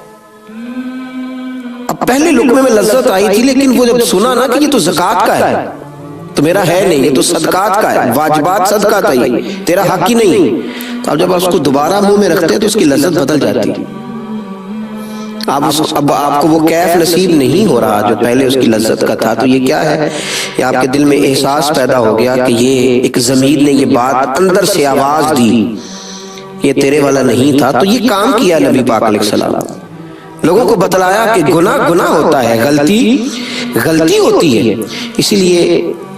اب پہلے لقمے میں لذت آئی تھی، لیکن وہ جب سنا نا کہ یہ تو زکوٰۃ کا ہے تو میرا ہے نہیں، یہ تو صدقات کا ہے، واجبات صدقہ تھا، یہ تیرا حق ہی نہیں۔ تو اب جب آپ اس کو دوبارہ منہ میں رکھتے ہیں تو اس کی لذت بدل جاتی ہے۔ اب آپ کو وہ کیف نصیب نہیں ہو رہا جو پہلے اس کی لذت کا تھا۔ تو یہ کیا ہے؟ یہ آپ کے دل میں احساس پیدا ہو گیا کہ یہ ایک ضمیر نے یہ بات اندر سے آواز دی، یہ تیرے والا نہیں تھا۔ تو یہ کام کیا نبی پاک علیہ السلام، لوگوں کو بتلایا کہ گناہ گناہ ہوتا ہے، غلطی غلطی ہوتی ہے۔ اسی لیے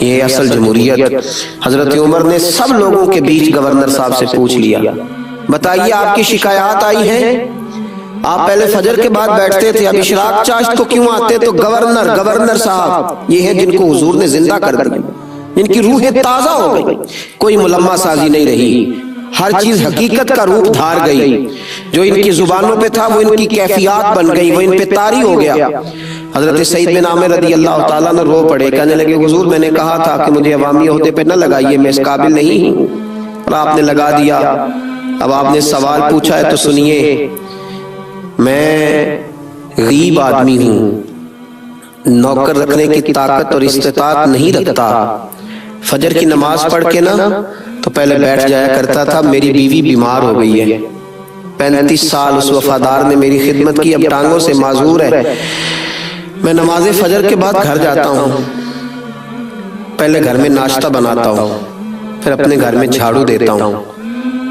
یہ اصل جمہوریت. حضرت عمر نے سب لوگوں کے بیچ گورنر صاحب سے پوچھ لیا, بتائیے آپ کی شکایات آئی ہیں, آپ پہلے فجر کے بعد بیٹھتے تھے, اب اشراق چاشت کو کیوں آتے؟ تو گورنر صاحب یہ ہیں جن کو حضور نے زندہ کر دیا, جن کی روحیں تازہ ہو گئی, کوئی ملمہ سازی نہیں رہی, ہر چیز حقیقت کا روپ دھار گئی, جو ان کی زبانوں پہ تھا وہ ان کی کیفیات بن گئی, وہ ان پہ طاری ہو گیا. حضرت سعید بن عامر رضی اللہ تعالیٰ نے رو پڑے, کہنے لگے حضور میں نے کہا تھا کہ مجھے عوامی عہدے پہ نہ لگائیے, میں اس قابل نہیں ہوں, اور آپ نے لگا دیا. اب آپ نے سوال پوچھا ہے تو سنیے, میں غریب آدمی ہوں, نوکر رکھنے کی طاقت اور استطاعت نہیں رکھتا. فجر کی نماز پڑھ کے نا تو پہلے بیٹھ جایا کرتا تھا. میری بیوی بیمار ہو گئی ہے, 35 سال اس وفادار نے میری خدمت کی, اب ٹانگوں سے معذور ہے. میں نماز فجر کے بعد گھر جاتا ہوں, پہلے گھر میں ناشتہ بناتا ہوں, پھر اپنے گھر میں جھاڑو دیتا ہوں,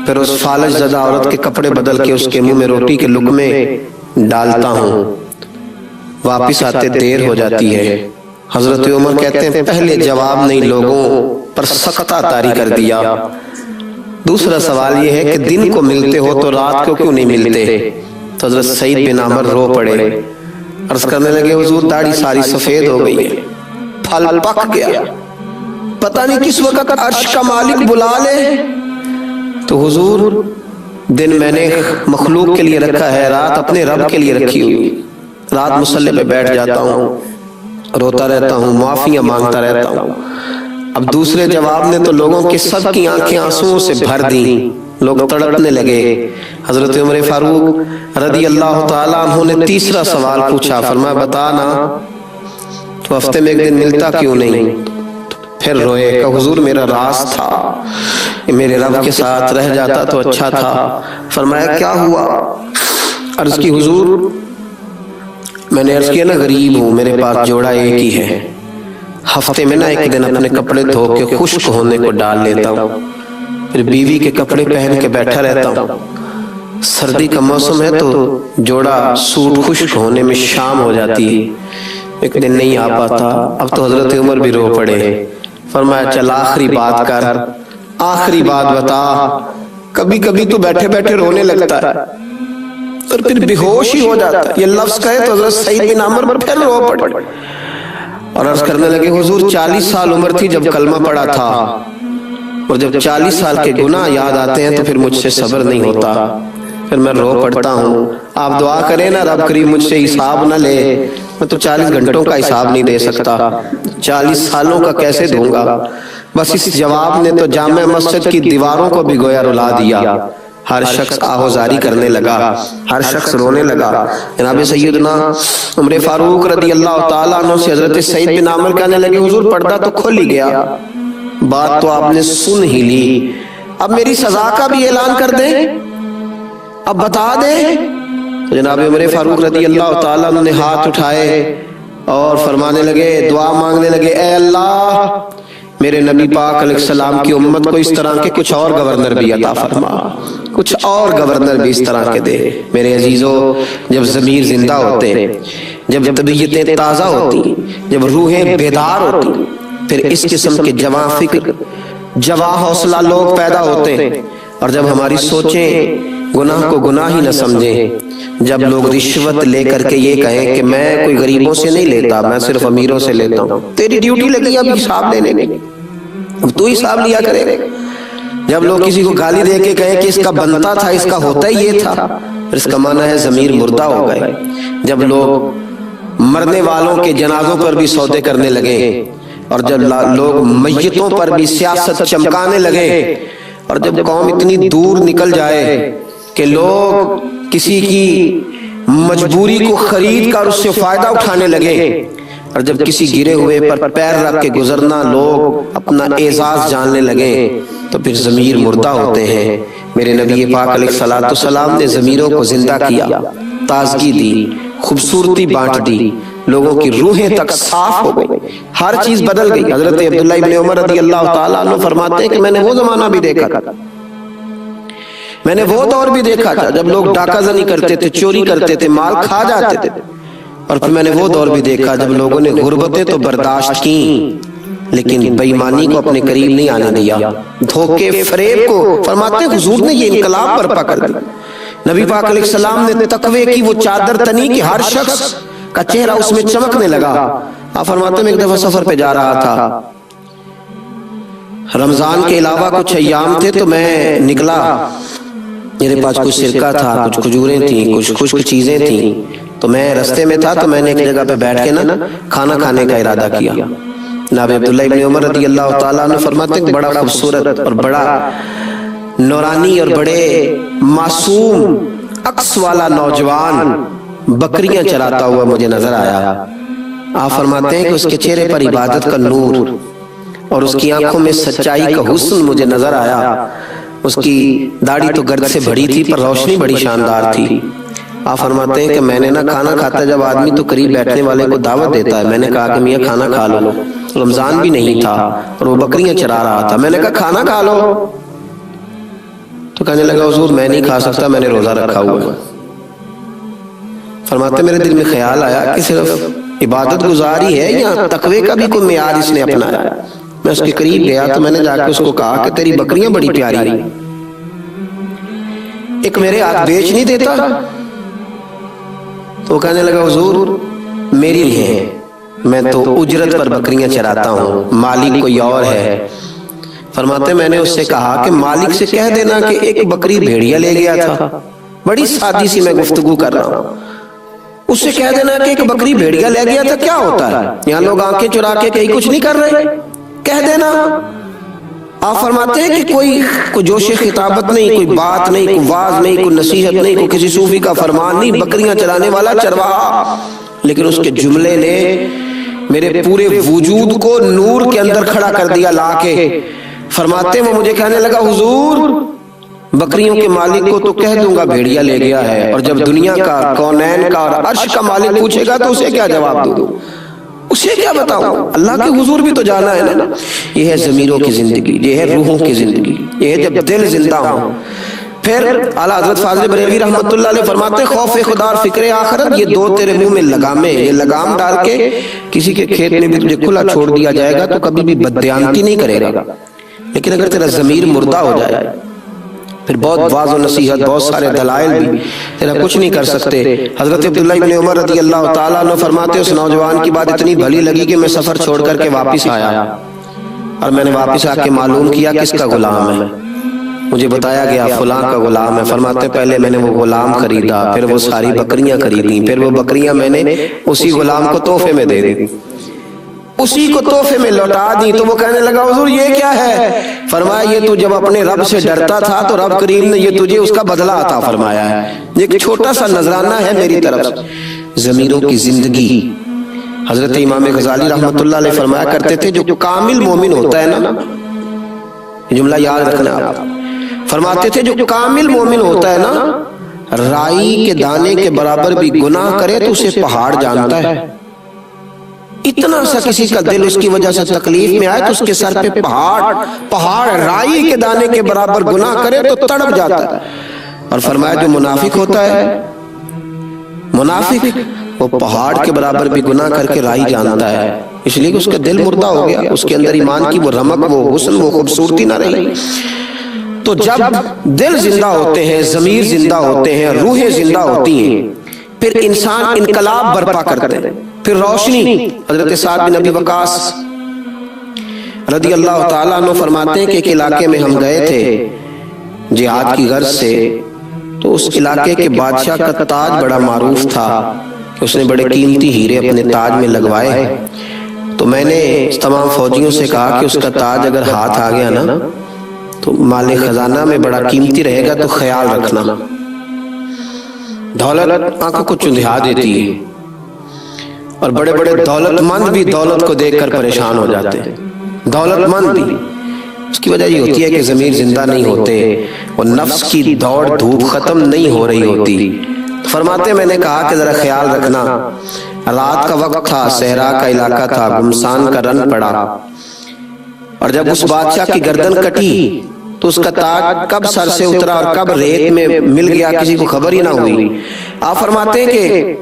پھر اس فالج زدہ عورت کے کپڑے بدل کے اس کے منہ میں روٹی کے لقمے ڈالتا ہوں, واپس آتے دیر ہو جاتی ہے. حضرت عمر کہتے ہیں پہلے جواب نہیں, لوگوں پر سختہ طاری کر دیا. دوسرا سوال یہ ہے کہ دن کو ملتے ہو تو رات کو کیوں نہیں ملتے؟ تو حضرت سعید بن عامر رو پڑے, عرض کرنے لگے حضور داڑھی ساری سفید ہو گئی ہے, پھل پک گیا, پتہ نہیں کس وقت عرش کا مالک بلا لے. تو حضور دن میں نے مخلوق کے لیے رکھا ہے, رات اپنے رب کے لیے رکھی ہوئی, رات مصلی پہ بیٹھ جاتا ہوں, روتا رہتا ہوں, معافیاں مانگتا رہتا ہوں. اب دوسرے جواب نے تو لوگوں کی سب کی آنکھیں آنسوؤں سے بھر دیں, لوگ تڑپنے لگے. حضرت عمر فاروق رضی اللہ تعالیٰ عنہ نے تیسرا سوال پوچھا, فرمایا بتا نا تو ہفتے میں ایک دن ملتا کیوں نہیں؟ پھر روئے کہ حضور میرا راز تھا, میرے رب کے ساتھ رہ جاتا تو اچھا تھا. فرمایا کیا ہوا؟ عرض کی حضور میں نے عرض کیا نا غریب ہوں, میرے پاس جوڑا ایک ہی ہے, ہفتے میں نا ایک دن اپنے کپڑے دھو کے خشک ہونے کو ڈال لیتا ہوں, پھر بیوی کے کپڑے پہن کے بیٹھا رہتا ہوں. سردی کا موسم ہے تو جوڑا سوٹ خشک ہونے میں شام ہو جاتی ہے, ایک دن نہیں آ پاتا. اب تو حضرت عمر بھی رو پڑے. فرمایا چل آخری بات کر, آخری بات بتا. کبھی کبھی تو بیٹھے بیٹھے رونے لگتا ہے اور پھر بے ہوش ہی ہو جاتا ہے. یہ لفظ کہے تو حضرت سعید بن عامر پھر رو پڑے اور عرض کرنے لگے حضور 40 سال عمر تھی جب کلمہ پڑا تھا, اور جب 40 سال کے گناہ یاد آتے ہیں تو پھر مجھ سے صبر نہیں ہوتا, پھر میں رو پڑتا ہوں. آپ دعا کریں نا رب کریم مجھ سے حساب نہ لے, میں تو 40 گھنٹوں کا حساب نہیں دے سکتا, 40 سالوں کا کیسے دوں گا؟ بس اس جواب نے تو جامع مسجد کی دیواروں کو بھی گویا رلا دیا. ہر شخص آہوزاری کرنے لگا, ہر شخص رونے لگا. جناب سیدنا عمر فاروق رضی اللہ تعالیٰ عنہ سے حضرت سعید بن عامر کہنے لگے حضور پردہ تو کھل ہی گیا, بات تو آپ نے سن ہی لی, اب میری سزا کا بھی اعلان کر دیں, اب بتا دیں. جناب عمر فاروق رضی اللہ تعالیٰ عنہ نے ہاتھ اٹھائے اور فرمانے لگے, دعا مانگنے لگے, اے اللہ میرے نبی پاک علیہ السلام کی امت کو اس طرح کے کچھ اور گورنر بھی عطا فرما, کچھ اور گورنر بھی اس طرح کے دے. میرے عزیزو جب ضمیر زندہ ہوتے ہیں, جب طبیعتیں تازہ ہوتی, جب روحیں بیدار ہوتی, پھر اس قسم کے جواں فکر, جواں حوصلہ لوگ پیدا ہوتے ہیں. اور جب ہماری سوچیں گناہ کو گناہ ہی نہ سمجھیں, جب لوگ رشوت لے کر کے یہ کہیں کہ میں کوئی غریبوں سے نہیں لیتا, میں صرف امیروں سے لیتا ہوں, تیری ڈیوٹی لگی اب حساب لینے کی, تو حساب لیا کرے. جب لوگ کسی کو گالی دے کے کہیں کہ اس کا بنتا تھا, اس کا ہوتا ہی یہ تھا, اس کا معنی ہے ضمیر مردہ ہو گئے. جب لوگ مرنے والوں کے جنازوں پر بھی سودے کرنے لگے, اور جب لوگ میتوں پر بھی سیاست چمکانے لگے, اور جب قوم اتنی دور نکل جائے کہ لوگ کسی کی مجبوری کو خرید کر اس سے فائدہ اٹھانے لگے, اور جب کسی گرے ہوئے پر پیر رکھ کے گزرنا لوگ اپنا اعزاز جاننے لگے, تو پھر ضمیر مردہ ہوتے ہیں. میرے نبی پاک علیہ الصلوۃ والسلام نے ضمیروں کو زندہ کیا, تازگی دی, خوبصورتی بانٹ دی, لوگوں کی روحیں تک صاف ہو گئی, ہر چیز بدل گئی. حضرت عبداللہ ابن عمر رضی اللہ تعالیٰ عنہ فرماتے ہیں کہ میں نے وہ زمانہ بھی دیکھا تھا, میں نے وہ دور بھی دیکھا تھا جب لوگ ڈاکہ زنی کرتے تھے, چوری کرتے تھے, مال کھا جاتے تھے, اور پھر میں نے وہ دور بھی دیکھا جب لوگوں نے غربتیں تو برداشت کی لیکن بےایمانی کو اپنے قریب نہیں آنے دیا، دھوکے فریب کو۔ فرماتے ہیں حضور نے یہ انقلاب برپا کر دیا۔ نبی پاک علیہ السلام نے تقوی کی وہ چادر تنی کہ ہر شخص کا چہرہ اس میں چمکنے لگا۔ آپ فرماتے ہیں میں ایک دفعہ سفر پہ جا رہا تھا، رمضان کے علاوہ کچھ ایام تھے تو میں نکلا، میرے پاس کچھ سرکہ تھا، کچھ کھجوریں تھیں، کچھ خشک چیزیں تھیں، تو میں رستے میں تھا تو میں نے ایک جگہ پہ بیٹھ کے نا کھانا کھانے کا ارادہ کیا۔ جناب عبداللہ ابن عمر رضی اللہ تعالیٰ عنہ فرماتے ہیں بڑا خوبصورت اور بڑا نورانی اور بڑے معصوم عکس والا نوجوان بکریاں چراتا ہوا مجھے نظر آیا۔ آپ فرماتے ہیں کہ اس کے چہرے پر عبادت کا نور اور اس کی آنکھوں میں سچائی کا حسن مجھے نظر آیا۔ اس کی داڑھی تو گرد سے بڑی تھی پر روشنی بڑی شاندار تھی۔ آپ فرماتے ہیں کہ میں نے نا کھانا کھاتا جب آدمی تو قریب بیٹھنے والے کو دعوت دیتا ہے، میں نے کہا کہ میاں کھانا کھا لو، رمضان بھی نہیں تھا اور وہ بکریاں چرا رہا تھا، میں نے کہا کھانا کھا لو، تو کہنے لگا حضور میں نہیں کھا سکتا، میں نے روزہ رکھا ہوا ہے۔ فرماتے میرے دل میں خیال آیا کہ صرف عبادت گزاری ہے یا تقوی کا بھی کوئی معیار اس نے اپنایا۔ میں اس کے قریب گیا تو میں نے جا کے اس کو کہا کہ تیری بکریاں بڑی پیاری ہیں، ایک میرے ہاتھ بیچ نہیں دیتا؟ تو کہنے لگا حضور میری ہے، میں تو اجرت پر بکریاں چراتا ہوں، مالک کوئی اور ہے۔ فرماتے میں نے اس سے کہا کہ مالک سے کہہ دینا کہ ایک بکری بھیڑیا لے گیا تھا، بڑی سادی سی میں گفتگو کر رہا ہوں، اس سے کہہ دینا کہ ایک بکری بھیڑیا لے گیا تھا، کیا ہوتا ہے؟ یہاں لوگ آنکھیں چرا کے کہیں کچھ نہیں کر رہے، کہہ دینا۔ آپ فرماتے ہیں کہ کوئی جوش خطابت نہیں، کوئی بات نہیں، کوئی واز نہیں، کوئی نصیحت نہیں، کوئی کسی صوفی کا فرمان نہیں، بکریاں چرانے والا چرواہا، لیکن اس کے جملے نے میرے پورے وجود کو نور کے اندر کھڑا کر دیا لا کے۔ فرماتے ہیں وہ مجھے کہنے لگا حضور بکریوں کے مالک کو تو کہہ دوں گا بھیڑیا لے گیا ہے، اور جب دنیا کا، کونین کا اور عرش کا مالک پوچھے گا تو اسے کیا جواب دوں، اسے کیا بتاؤں؟ اللہ کے حضور بھی تو جانا ہے نا۔ یہ ہے ضمیروں کی زندگی، یہ ہے روحوں کی زندگی، یہ ہے جب دل زندہ ہو۔ پھر اعلیٰ حضرت فاضل بریلوی رحمۃ اللہ علیہ فرماتے خوف خدا اور فکر آخرت یہ دو تیرے منہ میں لگامے، یہ لگام ڈال کے کسی کے کھیت میں بھی تجھے کھلا چھوڑ دیا جائے گا تو کبھی بھی بددیانتی نہیں کرے گا، لیکن اگر تیرا ضمیر مردہ ہو جائے پھر بہت واضح و نصیحت، بہت سارے دلائل بھی تیرا کچھ نہیں کر سکتے۔ حضرت عبداللہ ابن عمر رضی اللہ تعالیٰ عنہ فرماتے اس نوجوان کی بات اتنی بھلی لگی کہ میں سفر چھوڑ کر کے واپس آیا، اور میں نے واپس آ کے معلوم کیا کس کا غلام ہے۔ مجھے بتایا گیا فلاں کا غلام ہے۔ فرماتے پہلے میں نے وہ غلام خریدا، پھر وہ ساری بکریاں خریدیں، پھر وہ بکریاں میں نے اسی غلام کو تحفے میں دے دی، اسی کو تحفے میں لوٹا دی۔ تو وہ کہنے لگا حضور یہ کیا ہے؟ فرمایا یہ تو جب اپنے رب سے ڈرتا تھا تو رب کریم نے یہ تجھے اس کا بدلہ عطا فرمایا ہے، ایک چھوٹا سا نذرانہ ہے میری طرف سے۔ ضمیروں کی زندگی۔ حضرت امام غزالی رحمۃ اللہ علیہ فرمایا کرتے تھے جو کامل مومن ہوتا ہے نا، یہ جملہ یاد رکھنا آپ، فرماتے تھے جو کامل مومن ہوتا ہے نا، رائی کے دانے کے برابر بھی گناہ کرے تو اسے پہاڑ جانتا ہے۔ اتنا سا کسی کا دل اس کی وجہ سے تکلیف میں آئے تو اس کے سر پہ پہاڑ رائی کے دانے کے برابر گناہ کرے تو تڑپ جاتا ہے۔ اور فرمایا جو منافق ہوتا ہے، منافق وہ پہاڑ کے برابر بھی گناہ کر کے رائی جانتا ہے، اس لیے کہ اس کا دل مردہ ہو گیا، اس کے اندر ایمان کی وہ رمق، وہ حسن، وہ خوبصورتی نہ رہی۔ تو جب دل زندہ ہوتے ہیں، ضمیر زندہ ہوتے ہیں، روحیں زندہ ہوتی ہیں، پھر انسان انقلاب برپا کرتے ہیں، پھر روشنی۔ حضرت سعد بن ابی وقاص رضی اللہ تعالیٰ عنہ فرماتے ہیں کہ ایک علاقے میں ہم گئے تھے جہاد کی غرض سے، تو اس علاقے کے بادشاہ کا تاج بڑا معروف تھا کہ اس نے بڑے قیمتی ہیرے اپنے تاج میں لگوائے۔ تو میں نے تمام فوجیوں سے کہا کہ اس کا تاج اگر ہاتھ آ گیا نا تو مال خزانہ میں بڑا قیمتی رہے گا، تو خیال رکھنا۔ دولت آنکھوں کو چندھا دیتی ہے، اور بڑے بڑے دولت مند بھی دولت کو دیکھ کر پریشان ہو جاتے ہیں، دولت مند بھی۔ اس کی وجہ یہ ہوتی ہے کہ ضمیر زندہ نہیں ہوتے، وہ نفس کی دوڑ دھوپ ختم نہیں ہو رہی ہوتی۔ فرماتے میں نے کہا کہ ذرا خیال رکھنا، رات کا وقت تھا، صحرا کا علاقہ تھا، گمسان کا رن پڑا، اور جب اس بادشاہ کی گردن کٹی تو اس کا تاج کب سر سے اترا اور کب ریت میں مل گیا کسی کو خبر ہی نہ ہوئی۔ آپ فرماتے ہیں کہ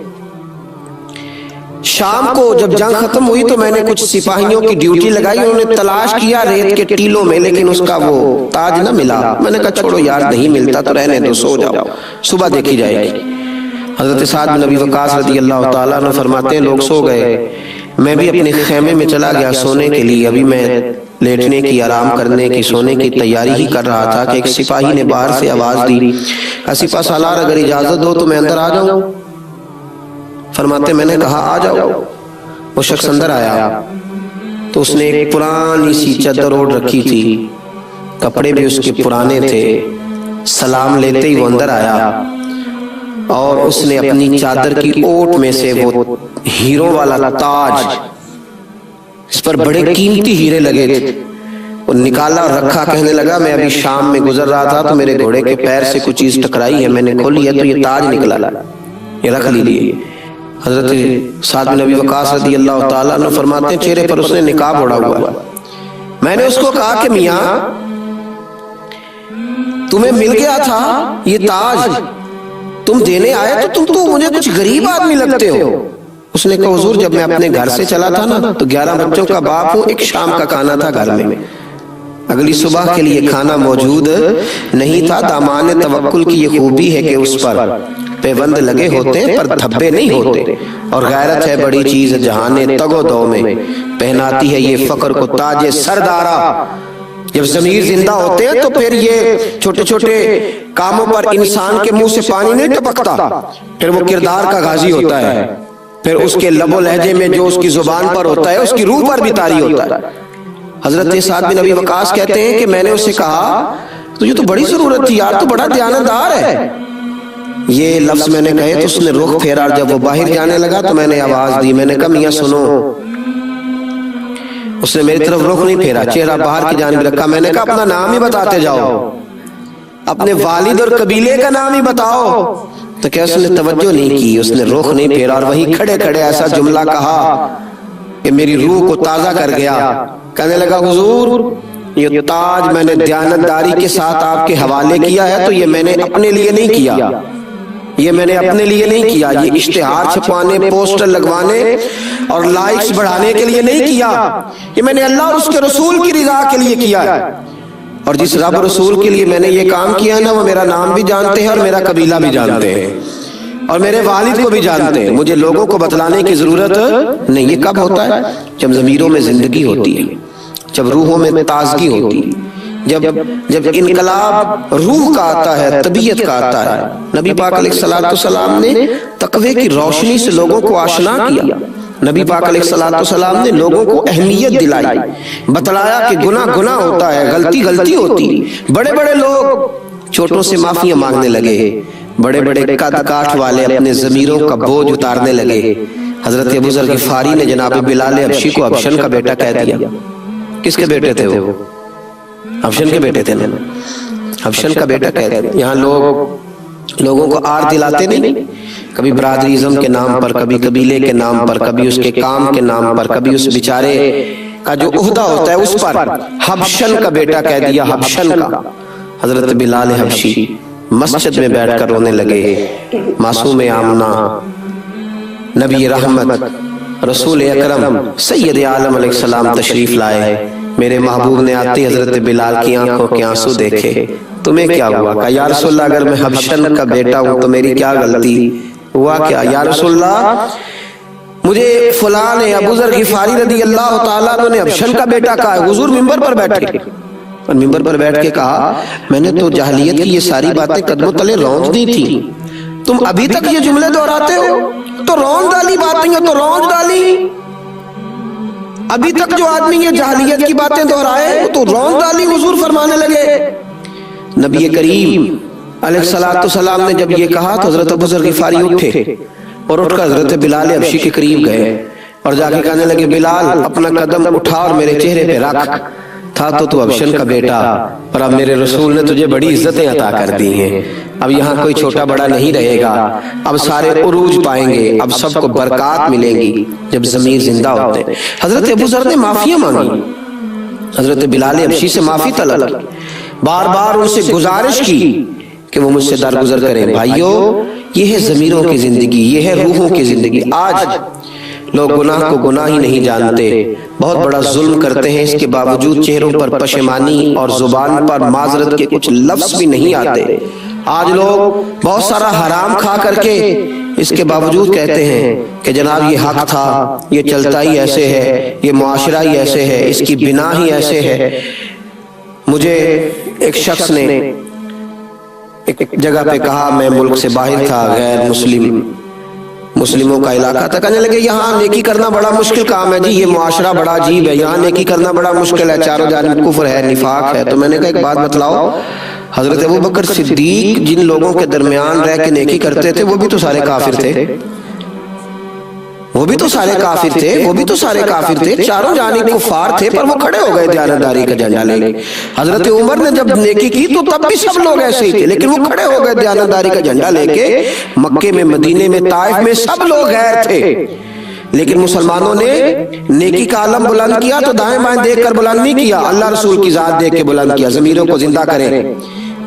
شام کو جب جنگ ختم ہوئی تو میں نے کچھ سپاہیوں کی ڈیوٹی لگائی، انہوں نے تلاش کیا ریت کے ٹیلوں میں، لیکن اس کا وہ تاج نہ ملا۔ میں نے کہا چھوڑو یار، نہیں ملتا تو رہنے دو، سو جاؤ، صبح دیکھی جائے گی۔ حضرت سعد بن ابی وقاص رضی اللہ تعالیٰ عنہ فرماتے ہیں لوگ سو گئے، میں بھی اپنے خیمے میں چلا گیا سونے کے لیے۔ ابھی میں لیٹنے کی، آرام کرنے کی، سونے کی تیاری ہی کر رہا تھا کہ ایک سپاہی نے باہر سے آواز دی، سپہ سالار اگر اجازت دو تو میں اندر آ جاؤں۔ فرماتے میں نے کہا آ جاؤ۔ وہ شخص اندر آیا تو اس نے ایک پرانی سی چادر اوڑھ رکھی تھی، کپڑے بھی اس کے پرانے تھے۔ سلام لیتے ہی وہ اندر آیا اور اس نے اپنی چادر کی اوٹ میں سے وہ ہیروں والا تاج، اس پر بڑے قیمتی ہیرے لگے تھے، وہ نکالا اور رکھا۔ کہنے لگا میں ابھی شام میں گزر رہا تھا تو میرے گھوڑے کے پیر سے کچھ چیز ٹکرائی ہے، میں نے کھولی ہے تو یہ تاج نکلا، یہ رکھ لیجیے۔ حضرت سعد بن ابی وقاص رضی اللہ تعالیٰ عنہ فرماتے ہیں چہرے پر اس نے نقاب اوڑھا ہوا۔ میں نے اس کو کہا کہ میاں تمہیں مل گیا تھا یہ تاج، تم دینے آئے تو تم تو مجھے کچھ غریب آدمی لگتے ہو۔ اس نے کہا حضور جب میں اپنے گھر سے چلا تھا نا تو 11 بچوں کا باپ ہوں، ایک شام کا کھانا تھا گھر میں، اگلی صبح کے لیے کھانا موجود نہیں تھا۔ دامان توکل کی یہ خوبی ہے کہ اس پر پیوند لگے ہوتے ہیں پر دھبے نہیں ہوتے، اور غیرت ہے بڑی چیز جہاں تگ و دو میں پہناتی ہے یہ فقر کو تاج سردارا۔ جب ضمیر زندہ ہوتے ہیں تو پھر یہ چھوٹے چھوٹے کاموں پر انسان کے منہ سے پانی نہیں ٹپکتا، پھر وہ کردار کا غازی ہوتا ہے، پھر اس کے لب و لہجے میں جو اس کی زبان پر ہوتا ہے اس کی روح پر بھی طاری ہوتا ہے۔ حضرت سعد بن ابی وقاص کہتے ہیں کہ میں نے اسے کہا تجھے تو بڑی ضرورت تھی یار، تو بڑا دیانتدار ہے۔ یہ لفظ میں نے کہے تو اس نے رخ پھیرا، اور جب وہ باہر جانے لگا تو میں نے آواز دی، میں نے کہا میاں سنو۔ اس نے میری طرف رخ نہیں پھیرا، چہرہ باہر کی جانب رکھا۔ میں نے کہا اپنا نام ہی بتاتے جاؤ، اپنے والد اور قبیلے کا نام ہی بتاؤ۔ تو کیا اس نے توجہ نہیں کی، اس نے رخ نہیں پھیرا، اور وہی کھڑے کھڑے ایسا جملہ کہا کہ میری روح کو تازہ کر گیا۔ کہنے لگا حضور یہ تاج میں نے دیانتداری کے ساتھ آپ کے حوالے کیا ہے، تو یہ میں نے اپنے لیے نہیں کیا، یہ میں نے اپنے لیے نہیں کیا، یہ اشتہار چھپانے، پوسٹر لگوانے اور لائکس بڑھانے کے لیے نہیں کیا، یہ میں نے اللہ اور اس کے رسول کی رضا کے لیے کیا ہے۔ اور جس رب رسول کے لیے میں نے یہ کام کیا ہے نا، وہ میرا نام بھی جانتے ہیں اور میرا قبیلہ بھی جانتے ہیں اور میرے والد کو بھی جانتے ہیں، مجھے لوگوں کو بتلانے کی ضرورت نہیں۔ یہ کب ہوتا ہے؟ جب ضمیروں میں زندگی ہوتی ہے، جب روحوں میں تازگی ہوتی ہے، جب انقلاب روح کا آتا ہے، طبیعت کا آتا ہے۔ نبی پاک علیہ الصلوۃ والسلام نے تقوی کی روشنی سے لوگوں کو آشنا کیا۔ نبی پاک علیہ الصلوۃ والسلام نے لوگوں کو اہمیت دلائی، بتلایا کہ گناہ گناہ ہوتا ہے، غلطی غلطی ہوتی۔ بڑے بڑے لوگ چھوٹوں سے معافیاں مانگنے لگے، بڑے بڑے قد کاٹ والے اپنے ضمیروں کا بوجھ اتارنے لگے۔ حضرت ابو ذر غفاری نے جناب بلال حبشی کو حبشن کا بیٹا کہہ دیا۔ کس کے بیٹے تھے وہ؟ حبشن کے بیٹے تھے نا، حبشن کا بیٹا کہہ دیا۔ یہاں لوگوں کو آر دلاتے نہیں، کبھی برادریزم کے نام پر، کبھی قبیلے کے نام پر، کبھی اس کے کام کے نام پر، کبھی اس بیچارے کا جو عہدہ ہوتا ہے اس پر۔ حبشن کا بیٹا کہہ دیا، حبشن کا۔ حضرت بلال حبشی مسجد میں بیٹھ کر رونے لگے۔ معصوم آمنہ، نبی رحمت، رسول اکرم سید عالم علیہ السلام تشریف لائے۔ میرے محبوب نے آتے حضرت بلال کی آنکھوں کے آنسو دیکھے۔ تمہیں کیا ہوا؟ کہا یا رسول اللہ اگر میں حبشن کا بیٹا ہوں تو میری کیا غلطی؟ ہوا کیا؟ یا رسول اللہ مجھے فلاں نے ابو ذر غفاری رضی اللہ تعالیٰ عنہ نے حبشن کا بیٹا کہا ہے۔ حضور منبر پر بیٹھے اور منبر پر بیٹھ کے کہا میں نے تو جاہلیت کی یہ ساری باتیں قدموں تلے رونج دی تھی، تم ابھی تک یہ جملے دہراتے ہو؟ تو رونج ڈالی باتیں، تو رونج ڈالی۔ ابھی تک جو آدمی یہ جاہلیت کی باتیں دہرائے تو رونج ڈالی۔ حضور فرمانے لگے، نبی کریم علیہ الصلوۃ والسلام نے جب یہ کہا تو حضرت ابو ذر غفاری اٹھے اور اٹھ کر حضرت بلال حبشی کے قریب گئے اور جا کے کہنے لگے بلال اپنا قدم اٹھا اور میرے چہرے پہ رکھ۔ تھا تو حبشن کا بیٹا، اور اب میرے رسول نے تجھے بڑی عزتیں عطا کر دی ہیں۔ اب یہاں کوئی چھوٹا بڑا نہیں رہے گا، اب سارے عروج پائیں گے، اب سب کو برکات ملیں گی جب ضمیر زندہ ہوتے ہیں۔ حضرت ابو ذر نے معافیاں مانگی، حضرت بلال حبشی سے معافی طلب کی، بار بار ان سے گزارش کی کہ وہ مجھ سے درگزر کریں۔ بھائیو یہ ہے ضمیروں کی زندگی، یہ ہے روحوں کی زندگی۔ آج لوگ گناہ کو گناہ ہی نہیں جانتے، بہت بڑا ظلم کرتے ہیں، اس کے باوجود چہروں پر پشیمانی اور زبان پر معذرت کے کچھ لفظ بھی نہیں آتے۔ آج لوگ بہت سارا حرام کھا کر کے اس کے باوجود کہتے ہیں کہ جناب یہ حق تھا، یہ چلتا ہی ایسے ہے، یہ معاشرہ ہی ایسے ہے، اس کی بنا ہی ایسے ہے۔ مجھے ایک شخص نے ایک جگہ پہ کہا، میں ملک سے باہر تھا، غیر مسلموں کا علاقہ تھا، کہنے لگے یہاں نیکی کرنا بڑا مشکل کام ہے جی، یہ معاشرہ بڑا عجیب ہے، یہاں نیکی کرنا بڑا مشکل ہے، چاروں جانب کفر ہے، نفاق ہے۔ تو میں نے کہا ایک بات بتلاؤ، حضرت ابوبکر صدیق جن لوگوں کے درمیان رہ کے نیکی کرتے تھے وہ بھی تو سارے کافر تھے، وہ بھی تو سارے کافر تھے، وہ بھی تو سارے کافر تھے، چاروں جانب کفار تھے، پر وہ کھڑے ہو گئے دیانتداری کا جھنڈا لے کے۔ حضرت عمر نے جب نیکی کی تو تب بھی سب لوگ ایسے ہی تھے، لیکن وہ کھڑے ہو گئے دیانتداری کا جھنڈا لے کے۔ مکے میں، مدینے میں، طائف میں سب لوگ غیر تھے، لیکن مسلمانوں نے نیکی کا علم بلند کیا تو دائیں بائیں دیکھ کر بلند نہیں کیا، اللہ رسول کی ذات دیکھ کے بلند کیا۔ ضمیروں کو زندہ کریں،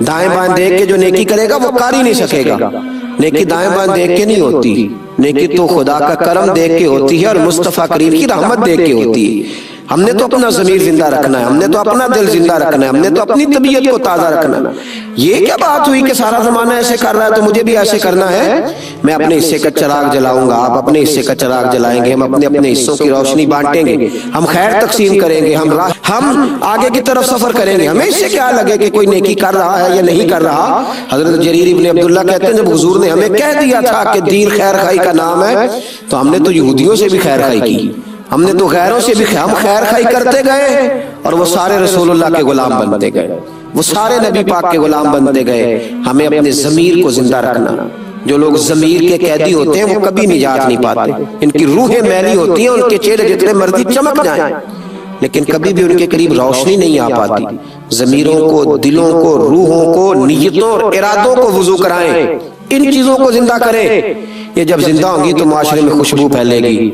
دائیں بائیں دیکھ کے جو نیکی کرے گا وہ کر ہی نہیں سکے گا۔ نیکی دائیں بائیں دیکھ کے نہیں ہوتی، نیکی تو خدا کا کرم دیکھ کے ہوتی ہے اور مصطفیٰ کریم کی رحمت دیکھ کے ہوتی ہے۔ ہم نے تو اپنا ضمیر زندہ رکھنا ہے، ہم نے تو اپنا دل زندہ رکھنا ہے، ہم نے تو اپنی طبیعت کو تازہ رکھنا ہے۔ یہ کیا بات ہوئی کہ سارا زمانہ ایسے کر رہا ہے تو مجھے بھی ایسے کرنا ہے؟ میں اپنے حصے کا چراغ جلاؤں گا، آپ اپنے حصے کا چراغ جلائیں گے، ہم اپنے اپنے حصوں کی روشنی بانٹیں گے، ہم خیر تقسیم کریں گے، ہم آگے کی طرف سفر کریں گے۔ ہمیں اس سے کیا لگے کہ کوئی نیکی کر رہا ہے یا نہیں کر رہا۔ حضرت جریر ابن عبداللہ کہتے ہیں جب حضور نے ہمیں کہہ دیا تھا کہ دین خیر خائی کا نام ہے تو ہم نے تو یہودیوں سے بھی خیر خائی کی، ہم نے تو غیروں سے بھی ہم خیر خائی کرتے گئے اور وہ سارے رسول اللہ کے غلام بنتے گئے، وہ سارے نبی پاک کے غلام بنتے گئے۔ ہمیں اپنے ضمیر کو زندہ رکھنا۔ جو لوگ ضمیر کے قیدی ہوتے ہیں وہ کبھی نجات نہیں پاتے، ان کی روحیں میلی ہوتی ہیں، ان کے چہرے جتنے مرضی چمک جائیں لیکن کبھی بھی ان کے قریب روشنی نہیں آ پاتی۔ ضمیروں کو، دلوں کو، روحوں کو، نیتوں اور ارادوں کو وضو کرائیں، ان چیزوں کو زندہ کریں۔ یہ جب زندہ ہوں گی تو معاشرے میں خوشبو پھیلے گی۔